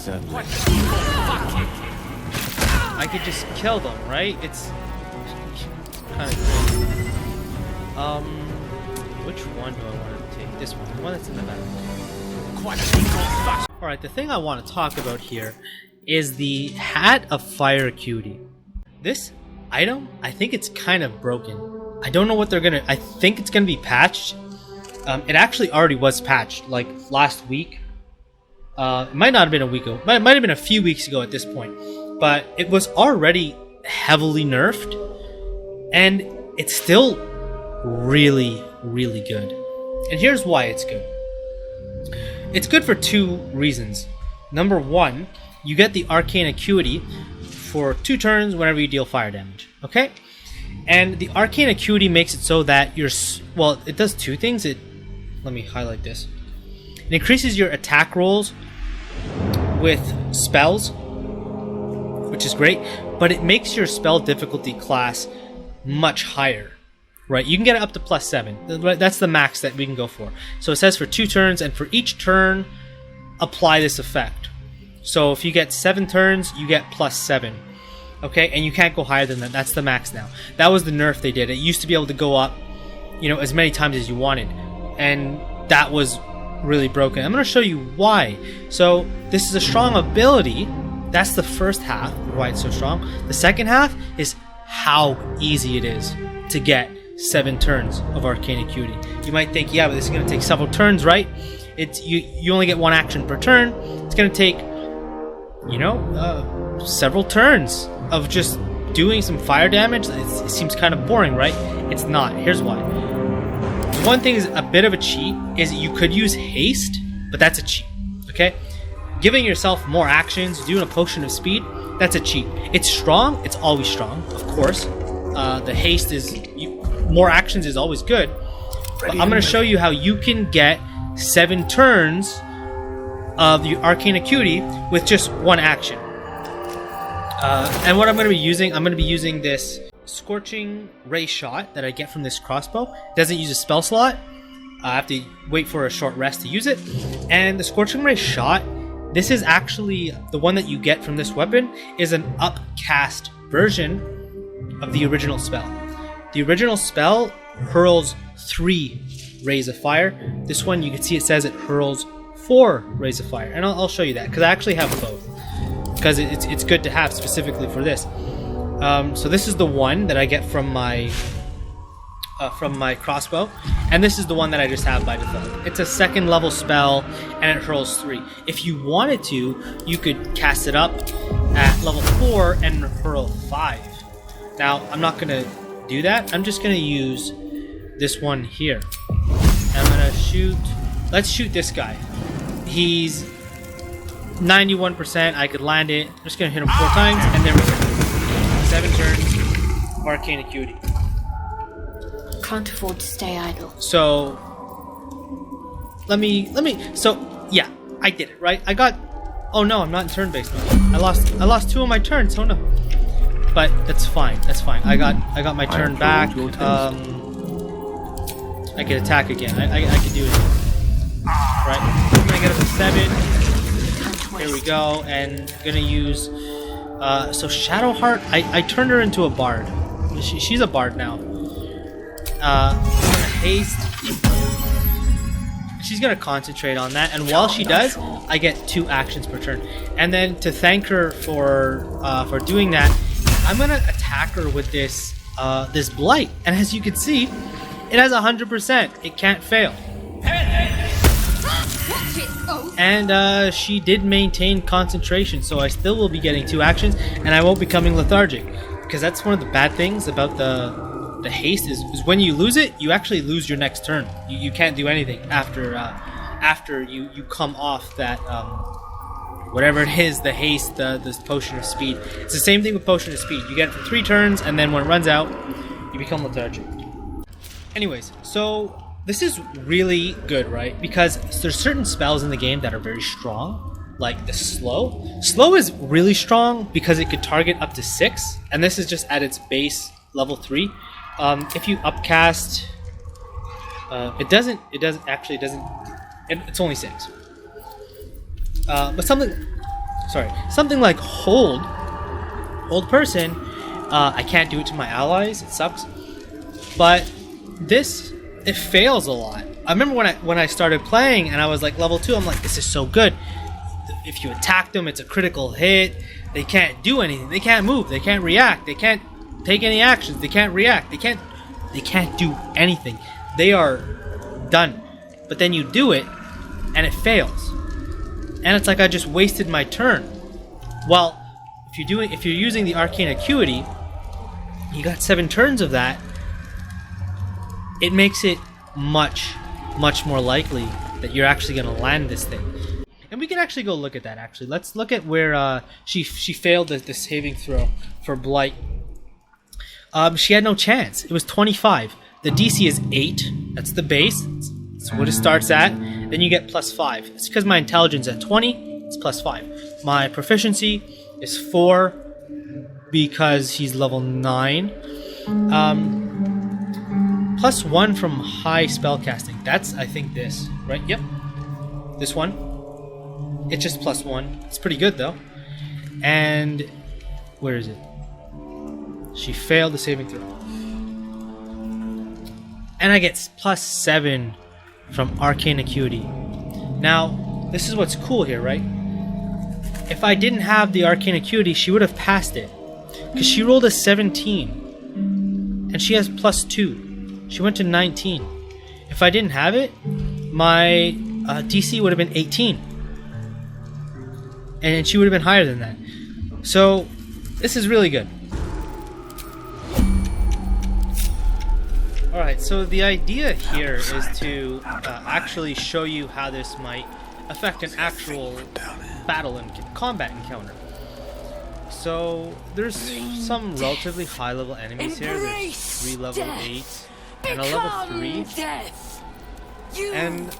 Certainly. I could just kill them, right? It's kind of crazy. Which one do I want to take? This one, the one that's in the back. Alright, the thing I want to talk about here is the Hat of Fire Acuity. This item, I think it's kind of broken. I don't know what they're gonna... I think it's gonna be patched. It actually already was patched, like last week. It might not have been a week ago. It might have been a few weeks ago at this point. But it was already heavily nerfed. And it's still really, really good. And here's why it's good. It's good for two reasons. Number one, you get the Arcane Acuity for 2 turns whenever you deal fire damage. Okay? And the Arcane Acuity makes it so that your... Well, it does 2 things. Let me highlight this. It increases your attack rolls with spells, which is great, but it makes your spell difficulty class much higher. Right, you can get it up to +7. That's the max that we can go for. So it says for 2 turns, and for each turn, apply this effect. So if you get 7 turns, you get +7. Okay, and you can't go higher than that. That's the max now. That was the nerf they did. It used to be able to go up, you know, as many times as you wanted, and that was really broken. I'm going to show you why. So this is a strong ability. That's the first half, why it's so strong. The second half is how easy it is to get 7 turns of Arcane Acuity. You might think, yeah, but this is going to take several turns, right? It's you only get 1 action per turn. It's going to take, you know, several turns of just doing some fire damage. It seems kind of boring, right? It's not. Here's why. One thing is a bit of a cheat is you could use haste, but that's a cheat. Okay, giving yourself more actions, doing a potion of speed, that's a cheat. It's strong. It's always strong, of course. The haste is more actions is always good. But I'm going to show you how you can get 7 turns of the Arcane Acuity with just 1 action. And what I'm going to be using this Scorching Ray Shot that I get from this crossbow. It doesn't use a spell slot. I have to wait for a short rest to use it. And the Scorching Ray Shot, this is actually the one that you get from this weapon, is an upcast version of the original spell. The original spell hurls 3 rays of fire. This one, you can see it says it hurls 4 rays of fire. And I'll show you that, because I actually have both. Because it's good to have specifically for this. So this is the one that I get from my crossbow. And this is the one that I just have by default. It's a 2nd level spell, and it hurls 3. If you wanted to, you could cast it up at level 4 and hurl 5. Now, I'm not going to do that. I'm just going to use this one here. And I'm going to shoot... Let's shoot this guy. He's 91%. I could land it. I'm just going to hit him 4 times, and there we go. 7 turns of Arcane Acuity. Can't afford to stay idle. So... Let me... So, yeah. I did it, right? I got... Oh no, I'm not in turn-based mode. I lost 2 of my turns, oh no. But that's fine. That's fine. I got my turn back. I can attack again. I can do it. Right. I'm gonna get up to 7. Here we go. And gonna use. So Shadowheart. I turned her into a bard. She's a bard now. I'm gonna haste. She's gonna concentrate on that, and while she does, I get 2 actions per turn. And then to thank her for doing that, I'm gonna attack her with this this blight, and as you can see, it has 100%. It can't fail. And she did maintain concentration, so I still will be getting 2 actions, and I won't be becoming lethargic, because that's one of the bad things about the haste is when you lose it, you actually lose your next turn. You can't do anything after you come off that. Whatever it is, the haste, this potion of speed. It's the same thing with potion of speed. You get it for 3 turns, and then when it runs out, you become lethargic. Anyways, so this is really good, right? Because there's certain spells in the game that are very strong, like the slow. Slow is really strong because it could target up to 6, and this is just at its base level 3. If you upcast, it's only 6. But something sorry, something like hold person, I can't do it to my allies. It sucks. But this, it fails a lot. I remember when I started playing and I was like level 2, I'm like, this is so good. If you attack them, it's a critical hit. They can't do anything. They can't move. They can't react. They can't take any actions. They can't react. They can't do anything. They are done. But then you do it and it fails. And it's like I just wasted my turn. Well, if you're using the arcane acuity, you got 7 turns of that. It makes it much more likely that you're actually going to land this thing. And we can actually go look at that, actually. Let's look at where she failed the saving throw for Blight. She had no chance. It was 25. The DC is 8. That's the base. That's what it starts at. Then you get plus 5. It's because my intelligence at 20, it's plus 5. My proficiency is 4 because he's level 9. Plus 1 from high spellcasting. That's, I think, this. Right? Yep. This one. It's just plus 1. It's pretty good, though. And where is it? She failed the saving throw. And I get plus 7 from arcane acuity. Now, this is what's cool here, right? If I didn't have the arcane acuity, she would have passed it. Because she rolled a 17. And she has plus 2. She went to 19. If I didn't have it, my DC would have been 18. And she would have been higher than that. So, this is really good. Alright, so the idea here is to actually show you how this might affect an actual battle and combat encounter. So, there's some relatively high level enemies here. There's 3 level 8 and a level 3. And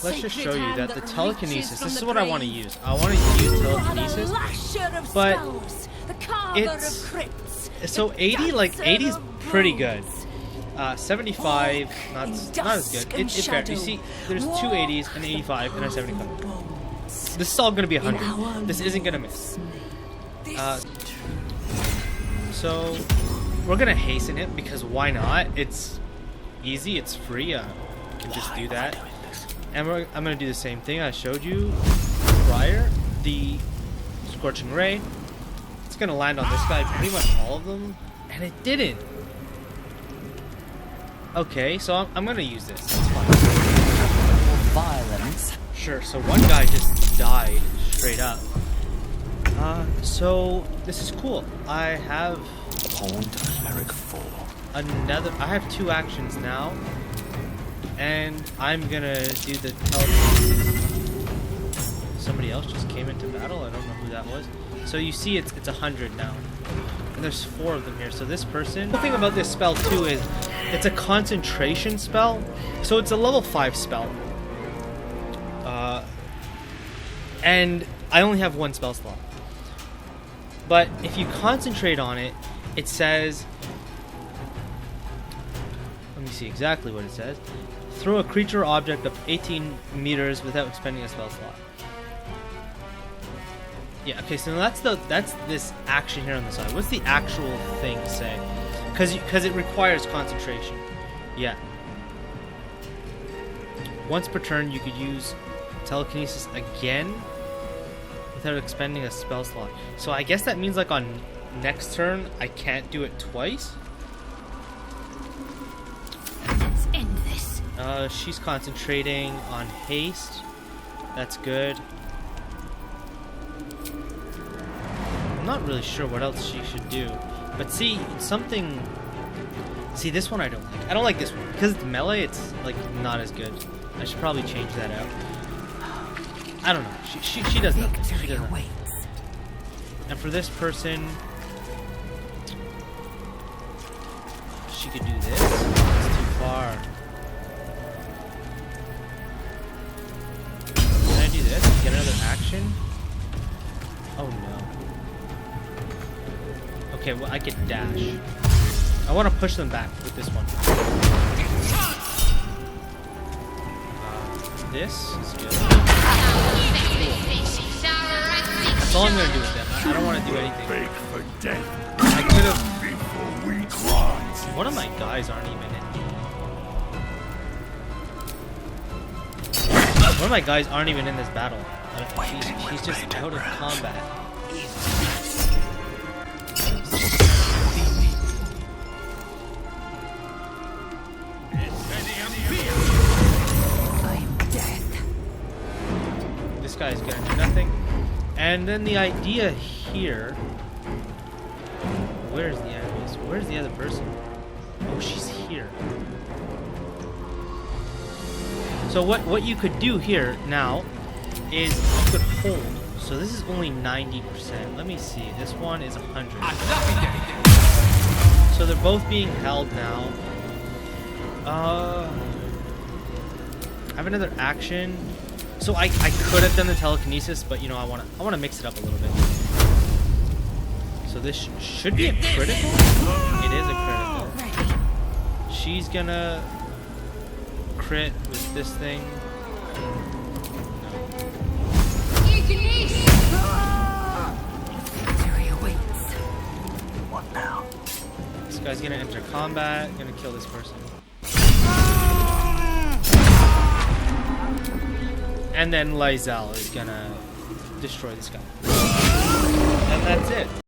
let's just show you that the telekinesis, this is what I want to use. I want to use telekinesis, but it's, so 80, like 80 is pretty good. 75, not as good. It's fair. You see, there's 2 80s, an 85, and a 75. This is all going to be 100. This isn't going to miss. So, we're going to hasten it, because why not? It's easy, it's free. Can just do that. And I'm going to do the same thing I showed you prior. The Scorching Ray. It's going to land on this guy, pretty much all of them. And it didn't. Okay, so I'm going to use this. It's fine. Violence. Sure, so one guy just died straight up. So this is cool. I have another. I have 2 actions now. And I'm gonna do the telekinesis. Somebody else just came into battle. I don't know who that was. So you see, it's 100 now, and there's 4 of them here. So this person. The thing about this spell too is it's a concentration spell, so it's a level 5 spell. And I only have 1 spell slot. But if you concentrate on it, it says. Let me see exactly what it says. Throw a creature or object up 18 meters without expending a spell slot. Yeah, okay, so that's this action here on the side. What's the actual thing say? Because it requires concentration. Yeah. Once per turn, you could use telekinesis again without expending a spell slot. So I guess that means like on next turn, I can't do it twice. She's concentrating on haste. That's good. I'm not really sure what else she should do. But see, something... See, this one I don't like. I don't like this one. Because it's melee, it's, like, not as good. I should probably change that out. I don't know. She does nothing. She does nothing. And for this person... She could do this. It's too far. Do this, get another action. Oh no. Okay, well I could dash. I want to push them back with this one. This is good. That's all I'm gonna do with them. I don't want to do anything. Beg for death I could have. before we grind. One of my guys aren't even in. One of my guys aren't even in this battle. He's just out of combat. This guy's gonna do nothing. And then the idea here. Where's the enemies? Where's the other person? Oh, she's here. So what you could do here now is you could hold. So this is only 90%. Let me see. This one is 100. So they're both being held now. I have another action. So I could have done the telekinesis, but you know I wanna mix it up a little bit. So this should be a critical. It is a critical. She's gonna crit with this thing. What now? This guy's gonna enter combat, gonna kill this person. And then Lizelle is gonna destroy this guy. And that's it.